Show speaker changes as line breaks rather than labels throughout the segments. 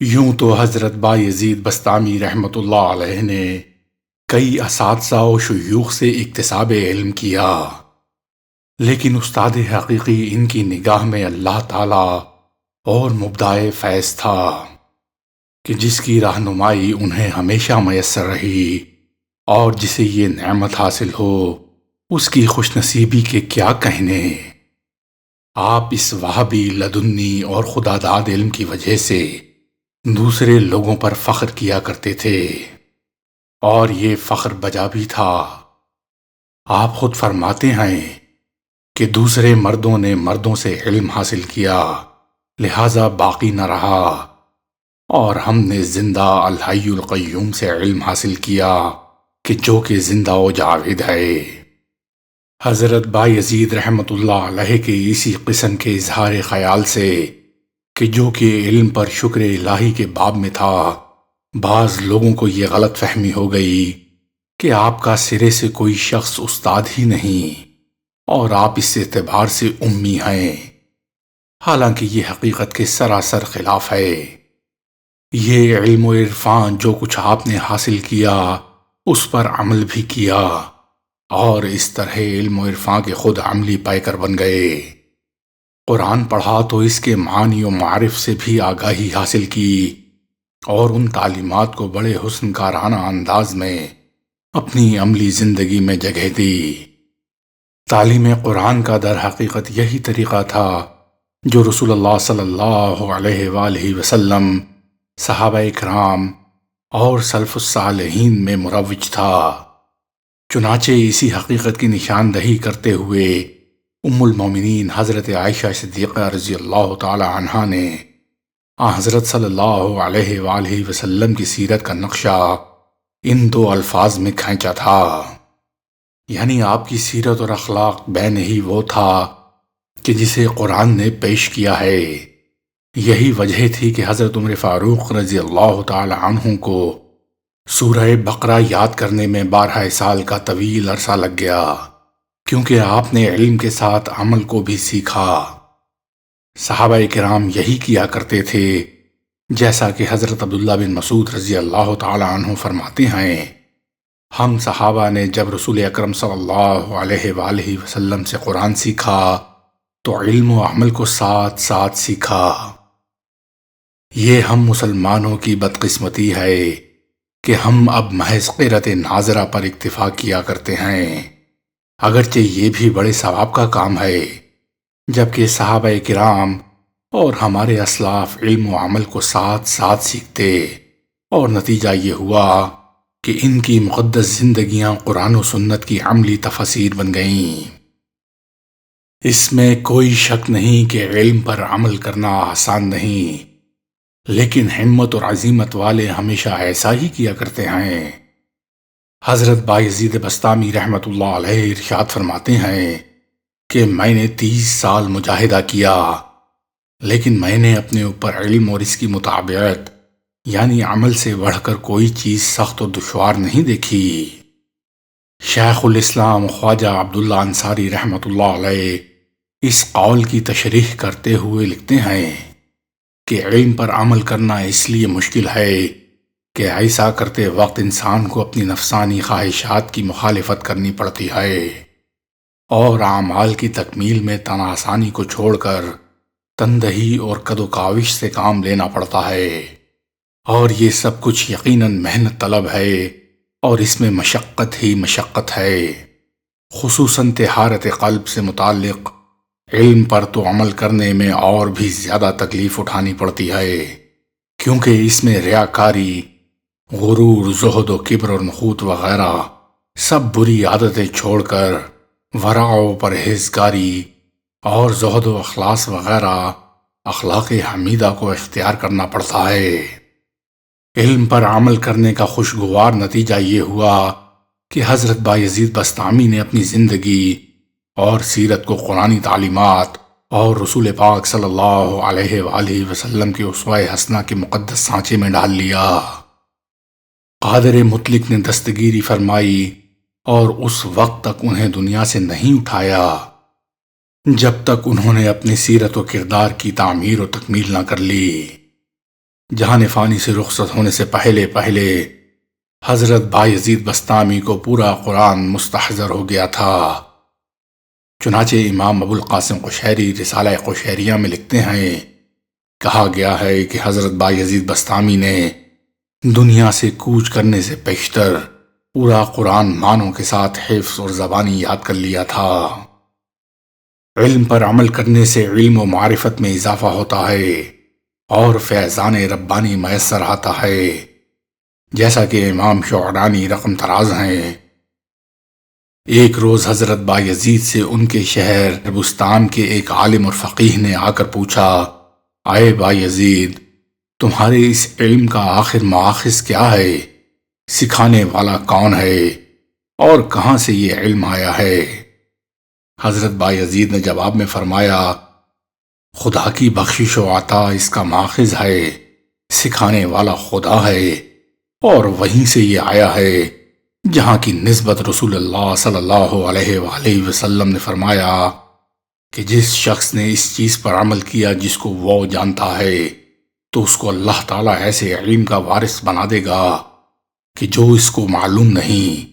یوں تو حضرت بایزید بسطامی رحمۃ اللہ علیہ نے کئی اساتذہ و شیوخ سے اکتساب علم کیا، لیکن استاد حقیقی ان کی نگاہ میں اللہ تعالی اور مبدع فیض تھا کہ جس کی رہنمائی انہیں ہمیشہ میسر رہی، اور جسے یہ نعمت حاصل ہو اس کی خوش نصیبی کے کیا کہنے۔ آپ اس وہابی لدنی اور خدا داد علم کی وجہ سے دوسرے لوگوں پر فخر کیا کرتے تھے، اور یہ فخر بجا بھی تھا۔ آپ خود فرماتے ہیں کہ دوسرے مردوں نے مردوں سے علم حاصل کیا، لہذا باقی نہ رہا، اور ہم نے زندہ الحی القیوم سے علم حاصل کیا کہ جو کہ زندہ و جاوید ہے۔ حضرت بایزید رحمۃ اللہ علیہ کے اسی قسم کے اظہار خیال سے کہ جو کہ علم پر شکر الہی کے باب میں تھا، بعض لوگوں کو یہ غلط فہمی ہو گئی کہ آپ کا سرے سے کوئی شخص استاد ہی نہیں اور آپ اس اعتبار سے امی ہیں، حالانکہ یہ حقیقت کے سراسر خلاف ہے۔ یہ علم و عرفان جو کچھ آپ نے حاصل کیا اس پر عمل بھی کیا، اور اس طرح علم و عرفان کے خود عملی پیکر بن گئے۔ قرآن پڑھا تو اس کے معانی و معارف سے بھی آگاہی حاصل کی، اور ان تعلیمات کو بڑے حسن کارانہ انداز میں اپنی عملی زندگی میں جگہ دی۔ تعلیم قرآن کا در حقیقت یہی طریقہ تھا جو رسول اللہ صلی اللہ علیہ وآلہ وسلم، صحابہ اکرام اور سلف الصالحین میں مروج تھا۔ چنانچہ اسی حقیقت کی نشاندہی کرتے ہوئے ام المومنین حضرت عائشہ صدیقہ رضی اللہ تعالی عنہا نے حضرت صلی اللہ علیہ وآلہ وسلم کی سیرت کا نقشہ ان دو الفاظ میں کھینچا تھا، یعنی آپ کی سیرت اور اخلاق بین ہی وہ تھا کہ جسے قرآن نے پیش کیا ہے۔ یہی وجہ تھی کہ حضرت عمر فاروق رضی اللہ تعالی عنہ کو سورہ بقرہ یاد کرنے میں 12 سال کا طویل عرصہ لگ گیا، کیونکہ آپ نے علم کے ساتھ عمل کو بھی سیکھا۔ صحابہ کرام یہی کیا کرتے تھے، جیسا کہ حضرت عبداللہ بن مسعود رضی اللہ تعالی عنہ فرماتے ہیں، ہم صحابہ نے جب رسول اکرم صلی اللہ علیہ وآلہ وسلم سے قرآن سیکھا تو علم و عمل کو ساتھ ساتھ سیکھا۔ یہ ہم مسلمانوں کی بدقسمتی ہے کہ ہم اب محض قرۃ ناظرہ پر اکتفا کیا کرتے ہیں، اگرچہ یہ بھی بڑے ثواب کا کام ہے، جبکہ صحابہ کرام اور ہمارے اسلاف علم و عمل کو ساتھ ساتھ سیکھتے، اور نتیجہ یہ ہوا کہ ان کی مقدس زندگیاں قرآن و سنت کی عملی تفسیر بن گئیں۔ اس میں کوئی شک نہیں کہ علم پر عمل کرنا آسان نہیں، لیکن ہمت اور عزیمت والے ہمیشہ ایسا ہی کیا کرتے ہیں۔ حضرت بایزید بسطامی رحمۃ اللہ علیہ ارشاد فرماتے ہیں کہ میں نے 30 سال مجاہدہ کیا، لیکن میں نے اپنے اوپر علم اور اس کی مطابقت یعنی عمل سے بڑھ کر کوئی چیز سخت و دشوار نہیں دیکھی۔ شیخ الاسلام خواجہ عبداللہ انصاری رحمۃ اللہ علیہ اس قول کی تشریح کرتے ہوئے لکھتے ہیں کہ علم پر عمل کرنا اس لیے مشکل ہے کہ ایسا کرتے وقت انسان کو اپنی نفسانی خواہشات کی مخالفت کرنی پڑتی ہے، اور اعمال کی تکمیل میں تن آسانی کو چھوڑ کر تندہی اور کد و کاوش سے کام لینا پڑتا ہے، اور یہ سب کچھ یقیناً محنت طلب ہے، اور اس میں مشقت ہی مشقت ہے۔ خصوصاً طہارت قلب سے متعلق علم پر تو عمل کرنے میں اور بھی زیادہ تکلیف اٹھانی پڑتی ہے، کیونکہ اس میں ریاکاری، غرور، زہد و کبر اور نخوت وغیرہ سب بری عادتیں چھوڑ کر ورع و پرہیزگاری اور زہد و اخلاص وغیرہ اخلاق حمیدہ کو اختیار کرنا پڑتا ہے۔ علم پر عمل کرنے کا خوشگوار نتیجہ یہ ہوا کہ حضرت بایزید بسطامی نے اپنی زندگی اور سیرت کو قرآنی تعلیمات اور رسول پاک صلی اللہ علیہ وآلہ وسلم کے اسوہ حسنہ کے مقدس سانچے میں ڈال لیا۔ قادر مطلق نے دستگیری فرمائی اور اس وقت تک انہیں دنیا سے نہیں اٹھایا جب تک انہوں نے اپنی سیرت و کردار کی تعمیر و تکمیل نہ کر لی۔ جہان فانی سے رخصت ہونے سے پہلے پہلے حضرت بایزید بسطامی کو پورا قرآن مستحضر ہو گیا تھا۔ چنانچہ امام ابو القاسم قشیری رسالہ قشیریہ میں لکھتے ہیں، کہا گیا ہے کہ حضرت بایزید بسطامی نے دنیا سے کوچ کرنے سے پیشتر پورا قرآن معنوں کے ساتھ حفظ اور زبانی یاد کر لیا تھا۔ علم پر عمل کرنے سے علم و معرفت میں اضافہ ہوتا ہے اور فیضان ربانی میسر آتا ہے، جیسا کہ امام شعرانی رقم تراز ہیں۔ ایک روز حضرت بایزید سے ان کے شہر بستان کے ایک عالم اور فقیہ نے آ کر پوچھا، اے بایزید، تمہارے اس علم کا آخر مآخذ کیا ہے؟ سکھانے والا کون ہے اور کہاں سے یہ علم آیا ہے؟ حضرت بایزید نے جواب میں فرمایا، خدا کی بخشش و عطا اس کا ماخذ ہے، سکھانے والا خدا ہے، اور وہیں سے یہ آیا ہے جہاں کی نسبت رسول اللہ صلی اللہ علیہ وآلہ وسلم نے فرمایا کہ جس شخص نے اس چیز پر عمل کیا جس کو وہ جانتا ہے تو اس کو اللہ تعالیٰ ایسے علم کا وارث بنا دے گا کہ جو اس کو معلوم نہیں۔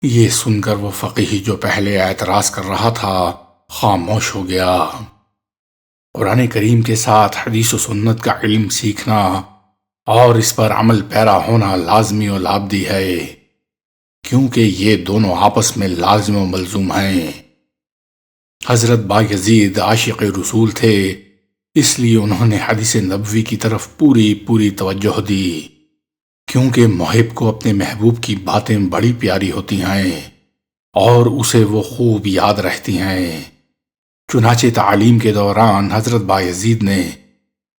یہ سن کر وہ فقیہ جو پہلے اعتراض کر رہا تھا خاموش ہو گیا۔ قرآن کریم کے ساتھ حدیث و سنت کا علم سیکھنا اور اس پر عمل پیرا ہونا لازمی و لابدی ہے، کیونکہ یہ دونوں آپس میں لازم و ملزوم ہیں۔ حضرت بایزید عاشق رسول تھے، اس لیے انہوں نے حدیث نبوی کی طرف پوری توجہ دی، کیونکہ محب کو اپنے محبوب کی باتیں بڑی پیاری ہوتی ہیں اور اسے وہ خوب یاد رہتی ہیں۔ چنانچہ تعلیم کے دوران حضرت بایزید نے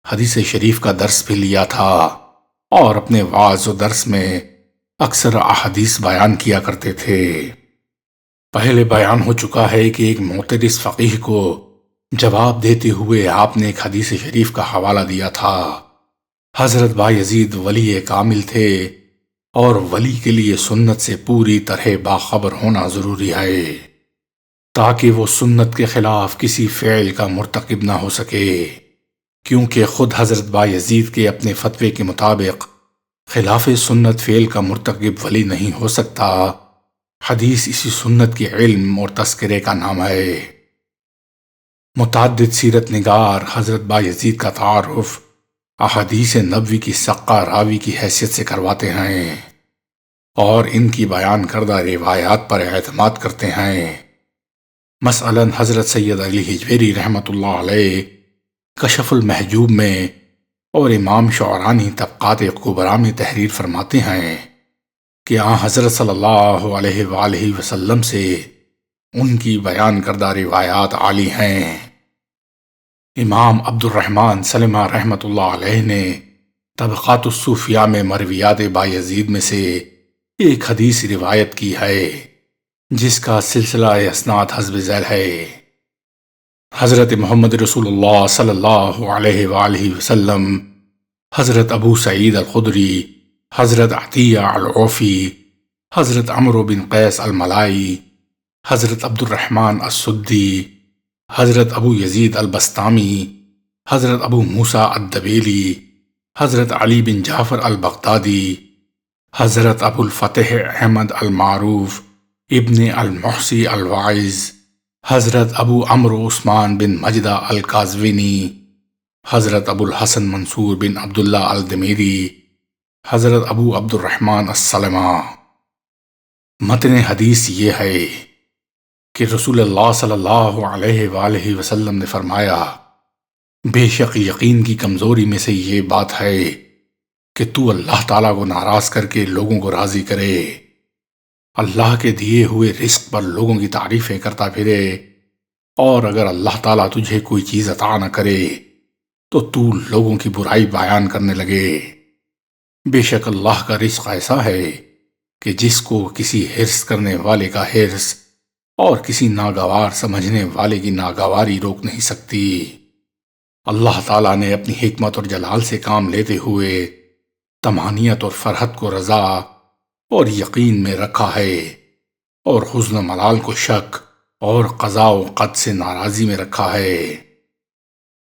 حدیث شریف کا درس بھی لیا تھا اور اپنے وعظ و درس میں اکثر احادیث بیان کیا کرتے تھے۔ پہلے بیان ہو چکا ہے کہ ایک معترض فقیہ کو جواب دیتے ہوئے آپ نے ایک حدیث شریف کا حوالہ دیا تھا۔ حضرت بایزید ولی کامل تھے اور ولی کے لیے سنت سے پوری طرح باخبر ہونا ضروری ہے تاکہ وہ سنت کے خلاف کسی فعل کا مرتکب نہ ہو سکے، کیونکہ خود حضرت بایزید کے اپنے فتوے کے مطابق خلاف سنت فعل کا مرتکب ولی نہیں ہو سکتا۔ حدیث اسی سنت کے علم اور تذکرے کا نام ہے۔ متعدد سیرت نگار حضرت بایزید کا تعارف احادیث نبوی کی سقہ راوی کی حیثیت سے کرواتے ہیں اور ان کی بیان کردہ روایات پر اعتماد کرتے ہیں۔ مثلاً حضرت سید علی حجویری رحمۃ اللہ علیہ کشف المحجوب میں اور امام شعرانی طبقات کبریٰ میں تحریر فرماتے ہیں کہ آن حضرت صلی اللہ علیہ وآلہ وسلم سے ان کی بیان کردہ روایات عالی ہیں۔ امام عبد الرحمن سلمہ رحمۃ اللہ علیہ نے طبقات الصوفیاء میں مرویات بایزید میں سے ایک حدیث روایت کی ہے جس کا سلسلہ اسناد حسب ذیل ہے۔ حضرت محمد رسول اللہ صلی اللہ علیہ وآلہ وسلم، حضرت ابو سعید الخدری، حضرت عطیہ العوفی، حضرت عمرو بن قیس الملائی، حضرت عبد الرحمن السدی، حضرت ابو یزید البسطامی، حضرت ابو موسیٰ الدبیلی، حضرت علی بن جعفر البغدادی، حضرت ابو الفتح احمد المعروف ابن المحصی الواعظ، حضرت ابو عمرو عثمان بن مجدہ القازوینی، حضرت ابو الحسن منصور بن عبداللہ الدمیری، حضرت ابو عبد الرحمن السلمہ۔ متن حدیث یہ ہے کہ رسول اللہ صلی اللہ علیہ وآلہ وسلم نے فرمایا، بے شک یقین کی کمزوری میں سے یہ بات ہے کہ تو اللہ تعالیٰ کو ناراض کر کے لوگوں کو راضی کرے، اللہ کے دیے ہوئے رزق پر لوگوں کی تعریفیں کرتا پھرے، اور اگر اللہ تعالیٰ تجھے کوئی چیز عطا نہ کرے تو تو لوگوں کی برائی بیان کرنے لگے۔ بے شک اللہ کا رزق ایسا ہے کہ جس کو کسی حرص کرنے والے کا حرص اور کسی ناگوار سمجھنے والے کی ناگواری روک نہیں سکتی۔ اللہ تعالیٰ نے اپنی حکمت اور جلال سے کام لیتے ہوئے طمانینت اور فرحت کو رضا اور یقین میں رکھا ہے، اور حزن و ملال کو شک اور قضاء و قدر سے ناراضی میں رکھا ہے۔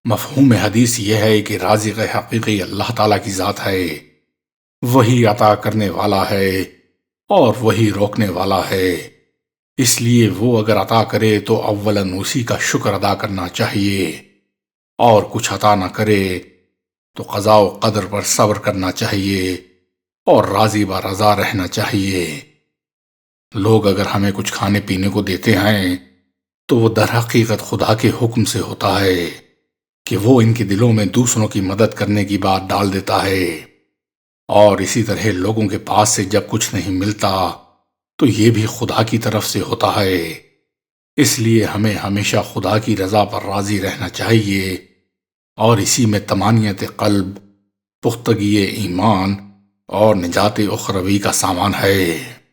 مفہوم حدیث یہ ہے کہ رازق حقیقی اللہ تعالیٰ کی ذات ہے، وہی عطا کرنے والا ہے اور وہی روکنے والا ہے، اس لیے وہ اگر عطا کرے تو اولاً اسی کا شکر ادا کرنا چاہیے، اور کچھ عطا نہ کرے تو قضاء و قدر پر صبر کرنا چاہیے اور راضی با رضا رہنا چاہیے۔ لوگ اگر ہمیں کچھ کھانے پینے کو دیتے ہیں تو وہ در حقیقت خدا کے حکم سے ہوتا ہے کہ وہ ان کے دلوں میں دوسروں کی مدد کرنے کی بات ڈال دیتا ہے، اور اسی طرح لوگوں کے پاس سے جب کچھ نہیں ملتا تو یہ بھی خدا کی طرف سے ہوتا ہے۔ اس لیے ہمیں ہمیشہ خدا کی رضا پر راضی رہنا چاہیے، اور اسی میں طمانینت قلب، پختگی ایمان اور نجات اخروی کا سامان ہے۔